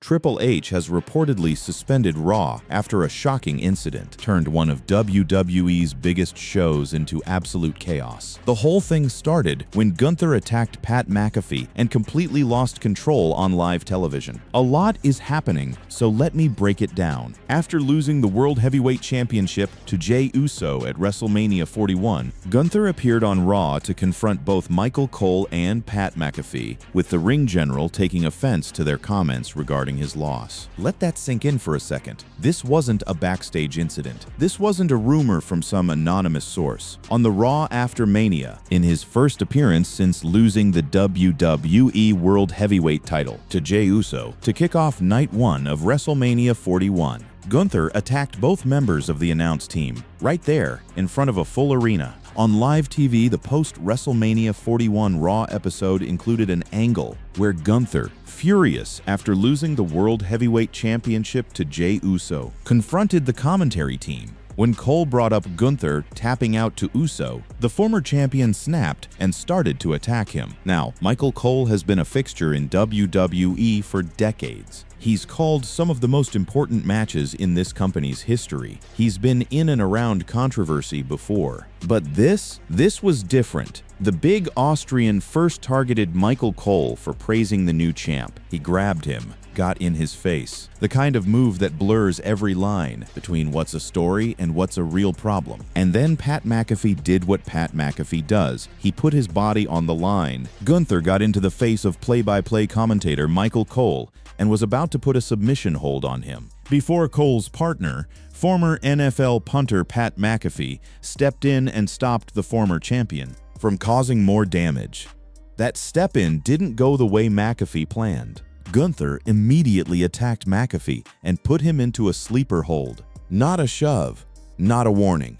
Triple H has reportedly suspended Raw after a shocking incident turned one of WWE's biggest shows into absolute chaos. The whole thing started when Gunther attacked Pat McAfee and completely lost control on live television. A lot is happening, so let me break it down. After losing the World Heavyweight Championship to Jey Uso at WrestleMania 41, Gunther appeared on Raw to confront both Michael Cole and Pat McAfee, with the ring general taking offense to their comments regarding his loss. Let that sink in for a second. This wasn't a backstage incident. This wasn't a rumor from some anonymous source. On the Raw after Mania, in his first appearance since losing the WWE World Heavyweight title to Jey Uso to kick off Night 1 of WrestleMania 41, Gunther attacked both members of the announced team, right there, in front of a full arena. On live TV, the post-WrestleMania 41 Raw episode included an angle where Gunther, furious after losing the World Heavyweight Championship to Jey Uso, confronted the commentary team. When Cole brought up Gunther tapping out to Uso, the former champion snapped and started to attack him. Now, Michael Cole has been a fixture in WWE for decades. He's called some of the most important matches in this company's history. He's been in and around controversy before. But this was different. The big Austrian first targeted Michael Cole for praising the new champ. He grabbed him, got in his face. The kind of move that blurs every line between what's a story and what's a real problem. And then Pat McAfee did what Pat McAfee does. He put his body on the line. Gunther got into the face of play-by-play commentator Michael Cole and was about to put a submission hold on him. Before Cole's partner, former NFL punter Pat McAfee, stepped in and stopped the former champion from causing more damage. That step-in didn't go the way McAfee planned. Gunther immediately attacked McAfee and put him into a sleeper hold. Not a shove, not a warning.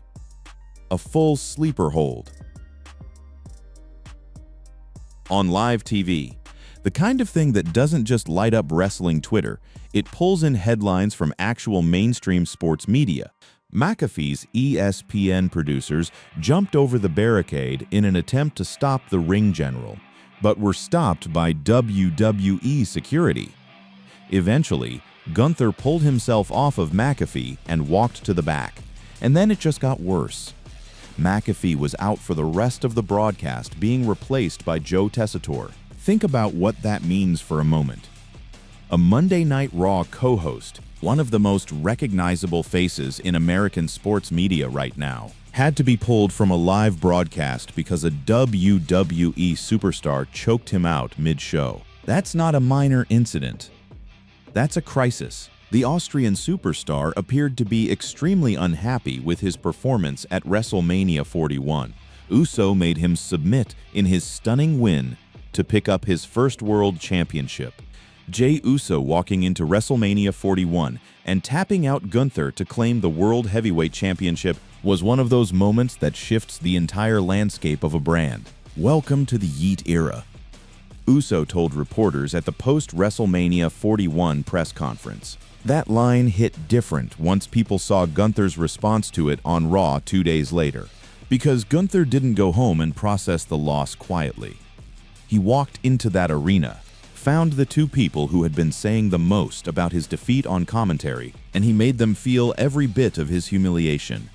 A full sleeper hold. On live TV, the kind of thing that doesn't just light up wrestling Twitter, it pulls in headlines from actual mainstream sports media. McAfee's ESPN producers jumped over the barricade in an attempt to stop the ring general, but were stopped by WWE security. Eventually, Gunther pulled himself off of McAfee and walked to the back, and then it just got worse. McAfee was out for the rest of the broadcast, being replaced by Joe Tessitore. Think about what that means for a moment. A Monday Night Raw co-host, one of the most recognizable faces in American sports media right now, had to be pulled from a live broadcast because a WWE superstar choked him out mid-show. That's not a minor incident. That's a crisis. The Austrian superstar appeared to be extremely unhappy with his performance at WrestleMania 41. Uso made him submit in his stunning win to pick up his first world championship. Jey Uso walking into WrestleMania 41 and tapping out Gunther to claim the World Heavyweight Championship was one of those moments that shifts the entire landscape of a brand. Welcome to the Yeet era. Uso told reporters at the post-WrestleMania 41 press conference. That line hit different once people saw Gunther's response to it on Raw 2 days later, because Gunther didn't go home and process the loss quietly. He walked into that arena, found the two people who had been saying the most about his defeat on commentary, and he made them feel every bit of his humiliation.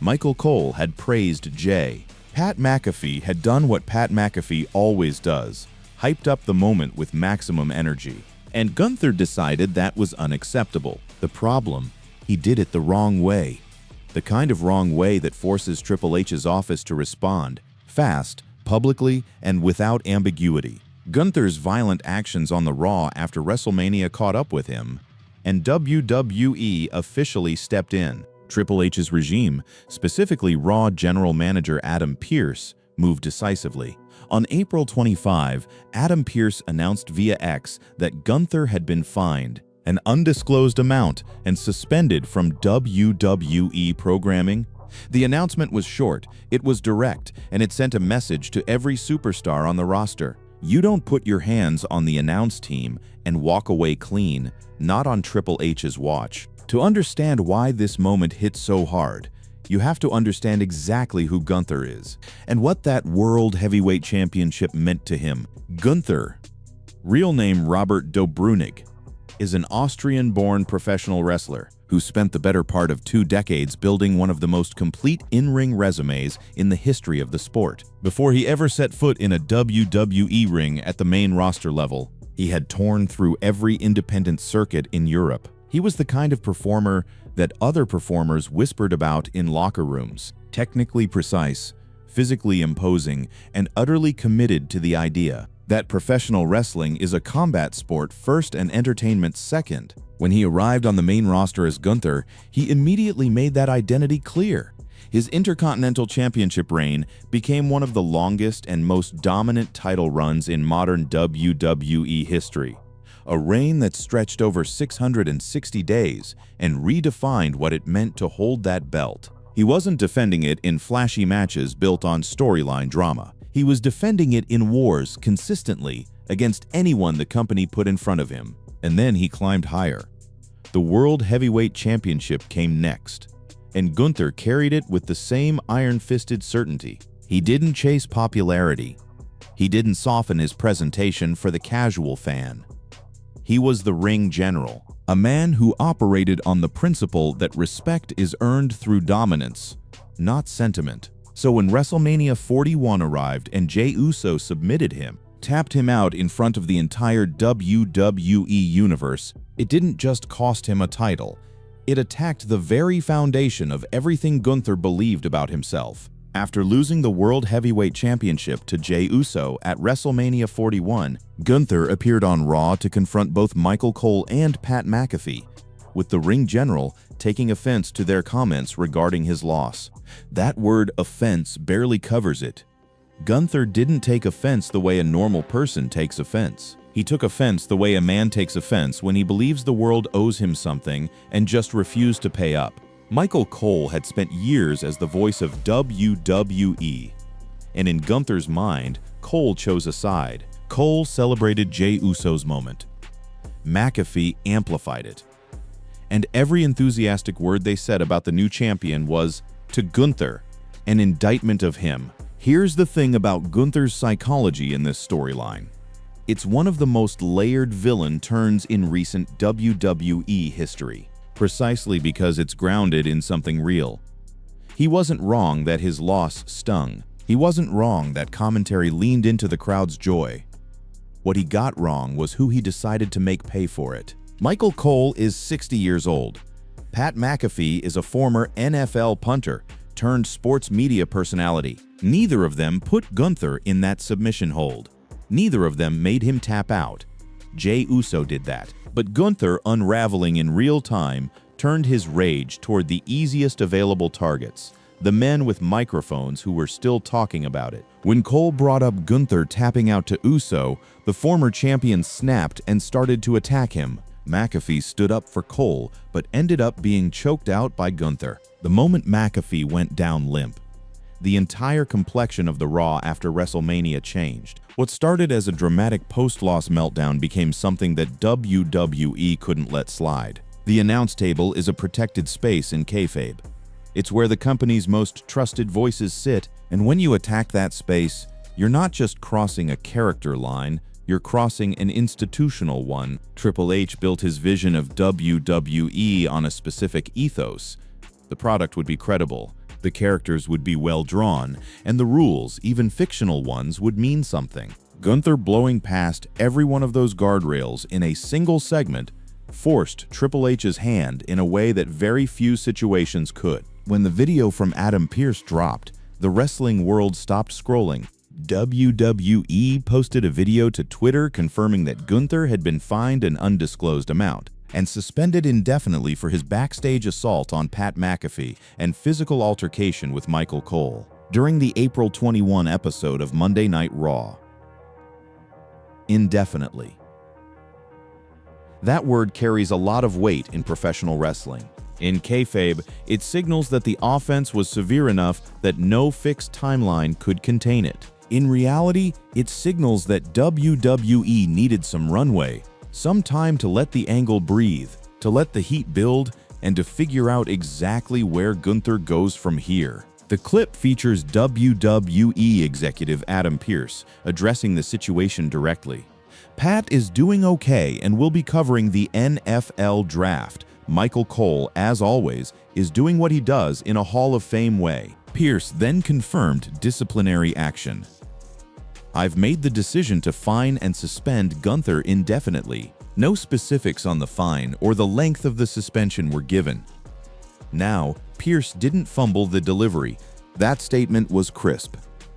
Michael Cole had praised Jey. Pat McAfee had done what Pat McAfee always does, hyped up the moment with maximum energy. And Gunther decided that was unacceptable. The problem, he did it the wrong way. The kind of wrong way that forces Triple H's office to respond, fast, publicly, and without ambiguity. Gunther's violent actions on the Raw after WrestleMania caught up with him, and WWE officially stepped in. Triple H's regime, specifically Raw General Manager Adam Pearce, moved decisively. On April 25, Adam Pearce announced via X that Gunther had been fined an undisclosed amount and suspended from WWE programming. The announcement was short, it was direct, and it sent a message to every superstar on the roster. You don't put your hands on the announce team and walk away clean, not on Triple H's watch. To understand why this moment hit so hard, you have to understand exactly who Gunther is and what that World Heavyweight Championship meant to him. Gunther, real name Robert Dobrunig, is an Austrian-born professional wrestler who spent the better part of 2 decades building one of the most complete in-ring resumes in the history of the sport. Before he ever set foot in a WWE ring at the main roster level, he had torn through every independent circuit in Europe. He was the kind of performer that other performers whispered about in locker rooms. Technically precise, physically imposing, and utterly committed to the idea that professional wrestling is a combat sport first and entertainment second. When he arrived on the main roster as Gunther, he immediately made that identity clear. His Intercontinental Championship reign became one of the longest and most dominant title runs in modern WWE history. A reign that stretched over 660 days and redefined what it meant to hold that belt. He wasn't defending it in flashy matches built on storyline drama. He was defending it in wars consistently against anyone the company put in front of him. And then he climbed higher. The World Heavyweight Championship came next, and Gunther carried it with the same iron-fisted certainty. He didn't chase popularity. He didn't soften his presentation for the casual fan. He was the ring general, a man who operated on the principle that respect is earned through dominance, not sentiment. So when WrestleMania 41 arrived and Jey Uso submitted him, tapped him out in front of the entire WWE universe, it didn't just cost him a title. It attacked the very foundation of everything Gunther believed about himself. After losing the World Heavyweight Championship to Jey Uso at WrestleMania 41, Gunther appeared on Raw to confront both Michael Cole and Pat McAfee, with the ring general taking offense to their comments regarding his loss. That word offense barely covers it. Gunther didn't take offense the way a normal person takes offense. He took offense the way a man takes offense when he believes the world owes him something and just refused to pay up. Michael Cole had spent years as the voice of WWE, and in Gunther's mind, Cole chose a side. Cole celebrated Jey Uso's moment. McAfee amplified it. And every enthusiastic word they said about the new champion was, to Gunther, an indictment of him. Here's the thing about Gunther's psychology in this storyline. It's one of the most layered villain turns in recent WWE history, precisely because it's grounded in something real. He wasn't wrong that his loss stung. He wasn't wrong that commentary leaned into the crowd's joy. What he got wrong was who he decided to make pay for it. Michael Cole is 60 years old. Pat McAfee is a former NFL punter turned sports media personality. Neither of them put Gunther in that submission hold. Neither of them made him tap out. Jey Uso did that. But Gunther, unraveling in real time, turned his rage toward the easiest available targets, the men with microphones who were still talking about it. When Cole brought up Gunther tapping out to Uso, the former champion snapped and started to attack him. McAfee stood up for Cole, but ended up being choked out by Gunther. The moment McAfee went down limp, the entire complexion of the Raw after WrestleMania changed. What started as a dramatic post-loss meltdown became something that WWE couldn't let slide. The announce table is a protected space in kayfabe. It's where the company's most trusted voices sit, and when you attack that space, you're not just crossing a character line, you're crossing an institutional one. Triple H built his vision of WWE on a specific ethos. The product would be credible, the characters would be well drawn, and the rules, even fictional ones, would mean something. Gunther blowing past every one of those guardrails in a single segment forced Triple H's hand in a way that very few situations could. When the video from Adam Pearce dropped, the wrestling world stopped scrolling. WWE posted a video to Twitter confirming that Gunther had been fined an undisclosed amount and suspended indefinitely for his backstage assault on Pat McAfee and physical altercation with Michael Cole during the April 21 episode of Monday Night Raw. Indefinitely. That word carries a lot of weight in professional wrestling. In kayfabe, it signals that the offense was severe enough that no fixed timeline could contain it. In reality, it signals that WWE needed some runway, some time to let the angle breathe, to let the heat build, and to figure out exactly where Gunther goes from here. The clip features WWE executive Adam Pearce addressing the situation directly. Pat is doing okay and will be covering the NFL draft. Michael Cole, as always, is doing what he does in a Hall of Fame way. Pierce then confirmed disciplinary action. I've made the decision to fine and suspend Gunther indefinitely. No specifics on the fine or the length of the suspension were given. Now, Pierce didn't fumble the delivery. That statement was crisp.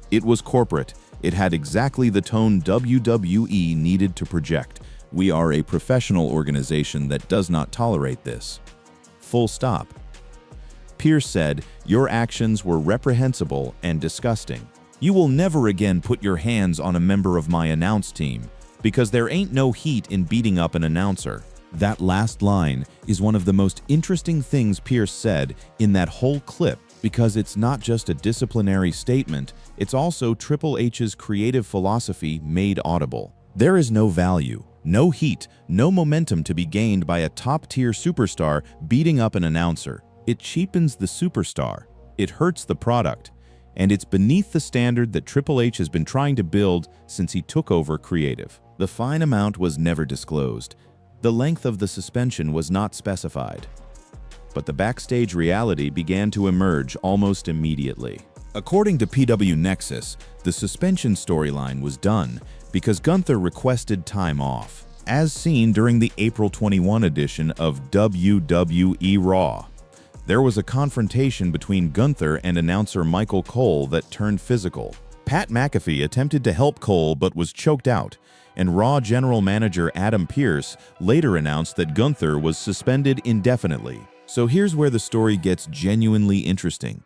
It was corporate. It had exactly the tone WWE needed to project. We are a professional organization that does not tolerate this. Full stop. Pierce said, "Your actions were reprehensible and disgusting. You will never again put your hands on a member of my announce team, because there ain't no heat in beating up an announcer." That last line is one of the most interesting things Pierce said in that whole clip, because it's not just a disciplinary statement, it's also Triple H's creative philosophy made audible. There is no value, no heat, no momentum to be gained by a top-tier superstar beating up an announcer. It cheapens the superstar, it hurts the product, and it's beneath the standard that Triple H has been trying to build since he took over creative. The fine amount was never disclosed. The length of the suspension was not specified. But the backstage reality began to emerge almost immediately. According to PW Nexus, the suspension storyline was done because Gunther requested time off, as seen during the April 21 edition of WWE Raw. There was a confrontation between Gunther and announcer Michael Cole that turned physical. Pat McAfee attempted to help Cole but was choked out, and Raw general manager Adam Pearce later announced that Gunther was suspended indefinitely. So here's where the story gets genuinely interesting.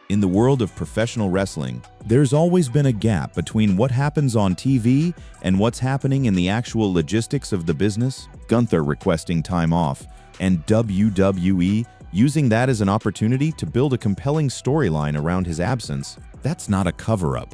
In the world of professional wrestling, there's always been a gap between what happens on TV and what's happening in the actual logistics of the business. Gunther requesting time off, and WWE using that as an opportunity to build a compelling storyline around his absence. That's not a cover-up.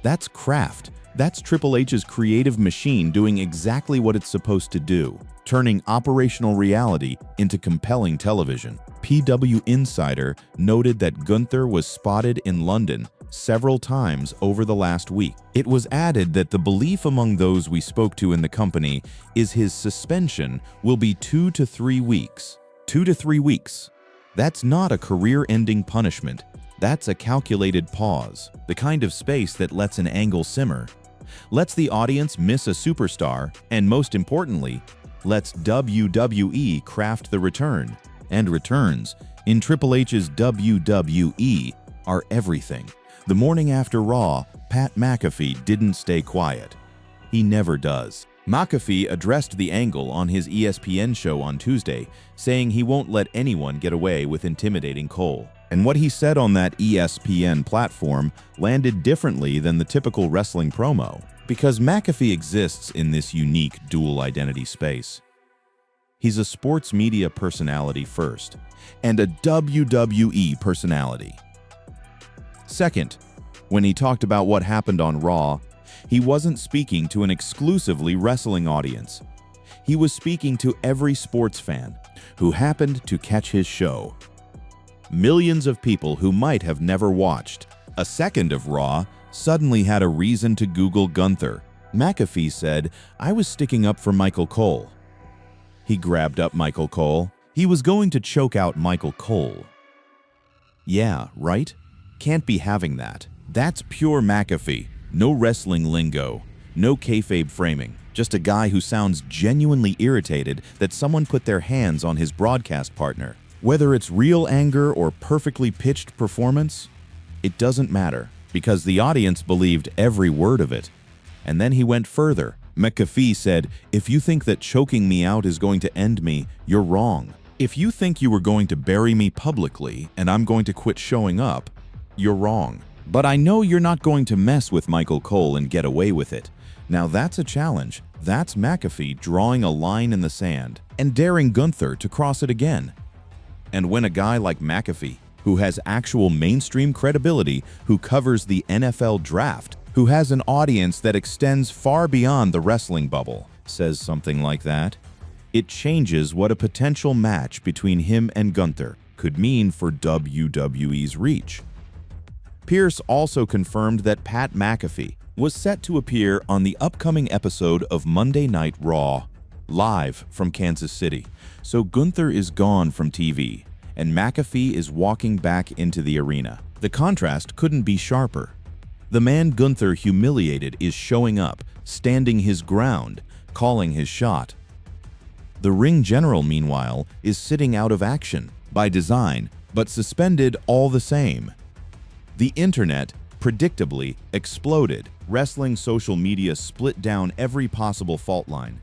That's craft. That's Triple H's creative machine doing exactly what it's supposed to do, turning operational reality into compelling television. PW Insider noted that Gunther was spotted in London several times over the last week. It was added that the belief among those we spoke to in the company is his suspension will be 2 to 3 weeks. 2 to 3 weeks. That's not a career-ending punishment. That's a calculated pause, the kind of space that lets an angle simmer, lets the audience miss a superstar, and most importantly, lets WWE craft the return. And returns in Triple H's WWE are everything. The morning after Raw, Pat McAfee didn't stay quiet. He never does. McAfee addressed the angle on his ESPN show on Tuesday, saying he won't let anyone get away with intimidating Cole. And what he said on that ESPN platform landed differently than the typical wrestling promo, because McAfee exists in this unique dual identity space. He's a sports media personality first, and a WWE personality. Second, when he talked about what happened on Raw, he wasn't speaking to an exclusively wrestling audience. He was speaking to every sports fan who happened to catch his show. Millions of people who might have never watched a second of Raw suddenly had a reason to Google Gunther. McAfee said, "I was sticking up for Michael Cole." He grabbed up Michael Cole. He was going to choke out Michael Cole. Yeah, right? Can't be having that. That's pure McAfee. No wrestling lingo. No kayfabe framing. Just a guy who sounds genuinely irritated that someone put their hands on his broadcast partner. Whether it's real anger or perfectly pitched performance, it doesn't matter, because the audience believed every word of it. And then he went further. McAfee said, "If you think that choking me out is going to end me, you're wrong. If you think you were going to bury me publicly and I'm going to quit showing up, you're wrong. But I know you're not going to mess with Michael Cole and get away with it." Now that's a challenge. That's McAfee drawing a line in the sand and daring Gunther to cross it again. And when a guy like McAfee, who has actual mainstream credibility, who covers the NFL draft, who has an audience that extends far beyond the wrestling bubble, says something like that, it changes what a potential match between him and Gunther could mean for WWE's reach. Pierce also confirmed that Pat McAfee, was set to appear on the upcoming episode of Monday Night Raw, live from Kansas City. So Gunther is gone from TV, and McAfee is walking back into the arena. The contrast couldn't be sharper. The man Gunther humiliated is showing up, standing his ground, calling his shot. The ring general, meanwhile, is sitting out of action, by design, but suspended all the same. The internet, predictably, exploded. Wrestling social media split down every possible fault line.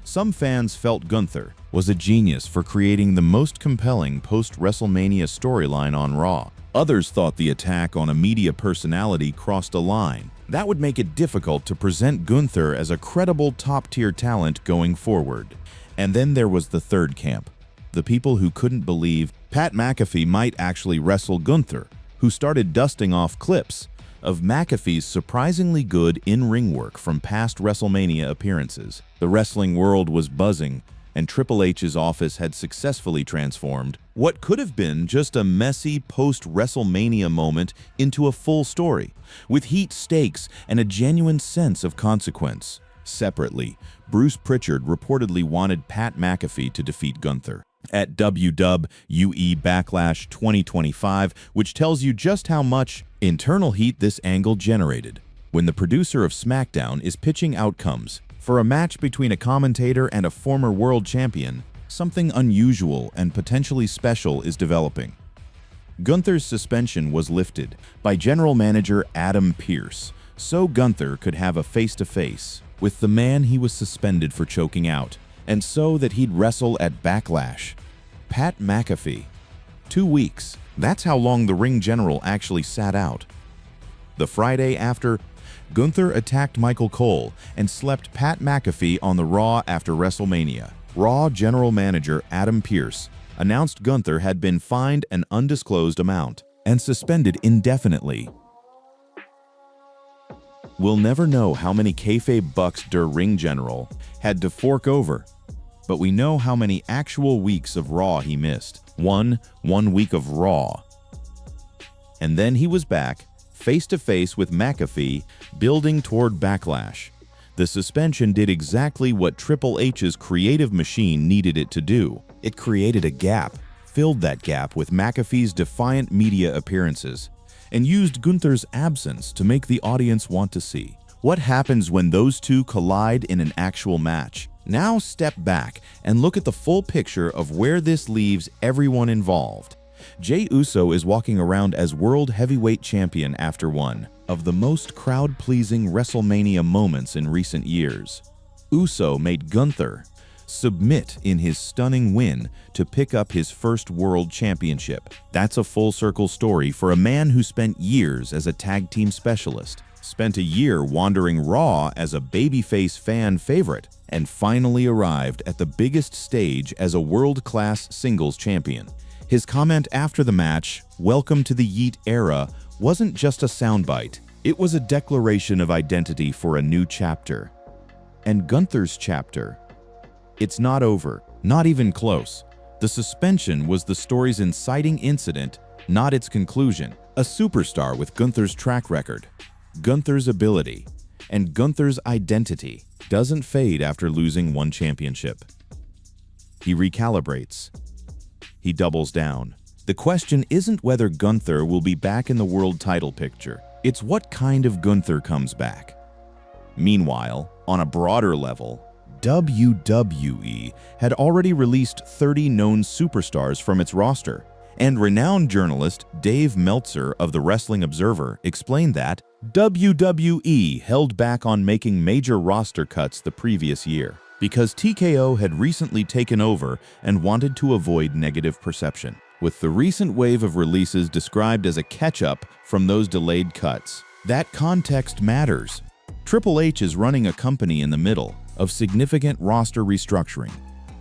Some fans felt Gunther was a genius for creating the most compelling post-WrestleMania storyline on Raw. Others thought the attack on a media personality crossed a line. That would make it difficult to present Gunther as a credible top-tier talent going forward. And then there was the third camp, the people who couldn't believe Pat McAfee might actually wrestle Gunther, who started dusting off clips of McAfee's surprisingly good in-ring work from past WrestleMania appearances. The wrestling world was buzzing, and Triple H's office had successfully transformed what could have been just a messy post-WrestleMania moment into a full story, with heat, stakes, and a genuine sense of consequence. Separately, Bruce Pritchard reportedly wanted Pat McAfee to defeat Gunther at WWE Backlash 2025, which tells you just how much internal heat this angle generated. When the producer of SmackDown is pitching outcomes for a match between a commentator and a former world champion, something unusual and potentially special is developing. Gunther's suspension was lifted by general manager Adam Pearce, so Gunther could have a face-to-face with the man he was suspended for choking out, and so that he'd wrestle at Backlash. Pat McAfee. 2 weeks. That's how long the ring general actually sat out. The Friday after, Gunther attacked Michael Cole and slept Pat McAfee on the Raw after WrestleMania. Raw general manager Adam Pearce announced Gunther had been fined an undisclosed amount and suspended indefinitely. We'll never know how many kayfabe bucks der ring general had to fork over, but we know how many actual weeks of Raw he missed. One week of Raw. And then he was back, face-to-face with McAfee, building toward Backlash. The suspension did exactly what Triple H's creative machine needed it to do. It created a gap, filled that gap with McAfee's defiant media appearances, and used Gunther's absence to make the audience want to see. What happens when those two collide in an actual match? Now step back and look at the full picture of where this leaves everyone involved. Jey Uso is walking around as World Heavyweight Champion after one of the most crowd-pleasing WrestleMania moments in recent years. Uso made Gunther submit in his stunning win to pick up his first World Championship. That's a full-circle story for a man who spent years as a tag team specialist, spent a year wandering Raw as a babyface fan favorite, and finally arrived at the biggest stage as a world-class singles champion. His comment after the match, "Welcome to the Yeet era," wasn't just a soundbite. It was a declaration of identity for a new chapter. And Gunther's chapter, it's not over, not even close. The suspension was the story's inciting incident, not its conclusion. A superstar with Gunther's track record, Gunther's ability, and Gunther's identity doesn't fade after losing one championship. He recalibrates. He doubles down. The question isn't whether Gunther will be back in the world title picture. It's what kind of Gunther comes back. Meanwhile, on a broader level, WWE had already released 30 known superstars from its roster, and renowned journalist Dave Meltzer of the Wrestling Observer explained that WWE held back on making major roster cuts the previous year because TKO had recently taken over and wanted to avoid negative perception, with the recent wave of releases described as a catch-up from those delayed cuts. That context matters. Triple H is running a company in the middle of significant roster restructuring,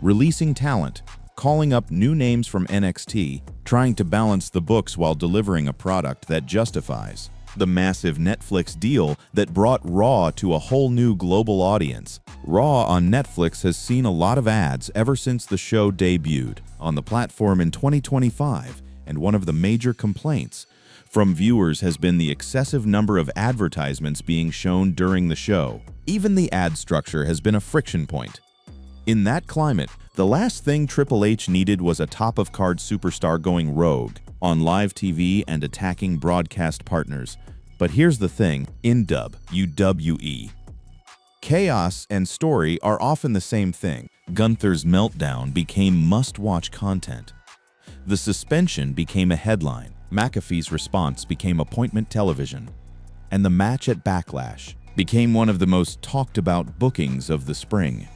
releasing talent, calling up new names from NXT, trying to balance the books while delivering a product that justifies the massive Netflix deal that brought Raw to a whole new global audience. Raw on Netflix has seen a lot of ads ever since the show debuted on the platform in 2025, and one of the major complaints from viewers has been the excessive number of advertisements being shown during the show. Even the ad structure has been a friction point. In that climate, the last thing Triple H needed was a top-of-card superstar going rogue on live TV and attacking broadcast partners. But here's the thing, in WWE. Chaos and story are often the same thing. Gunther's meltdown became must-watch content. The suspension became a headline. McAfee's response became appointment television. And the match at Backlash became one of the most talked-about bookings of the spring.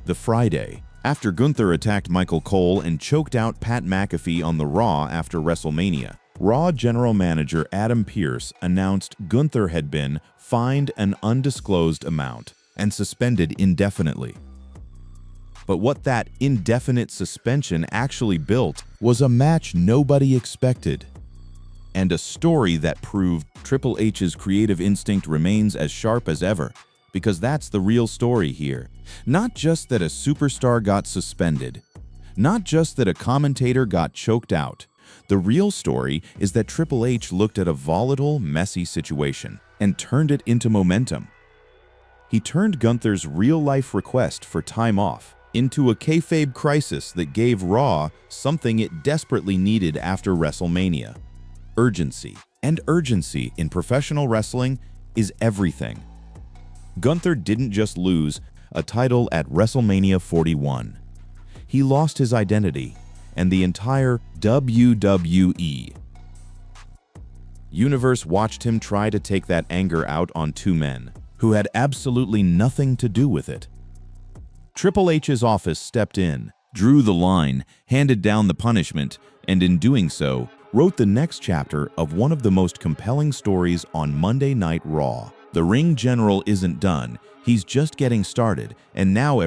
The Friday, after Gunther attacked Michael Cole and choked out Pat McAfee on the Raw after WrestleMania, Raw General Manager Adam Pearce announced Gunther had been fined an undisclosed amount and suspended indefinitely. But what that indefinite suspension actually built was a match nobody expected, and a story that proved Triple H's creative instinct remains as sharp as ever, because that's the real story here. Not just that a superstar got suspended, not just that a commentator got choked out. The real story is that Triple H looked at a volatile, messy situation and turned it into momentum. He turned Gunther's real-life request for time off into a kayfabe crisis that gave Raw something it desperately needed after WrestleMania: urgency. And urgency in professional wrestling is everything. Gunther didn't just lose a title at WrestleMania 41. He lost his identity and the entire WWE universe watched him try to take that anger out on two men who had absolutely nothing to do with it. Triple H's office stepped in, drew the line, handed down the punishment, and in doing so, wrote the next chapter of one of the most compelling stories on Monday Night Raw. The ring general isn't done, he's just getting started, and now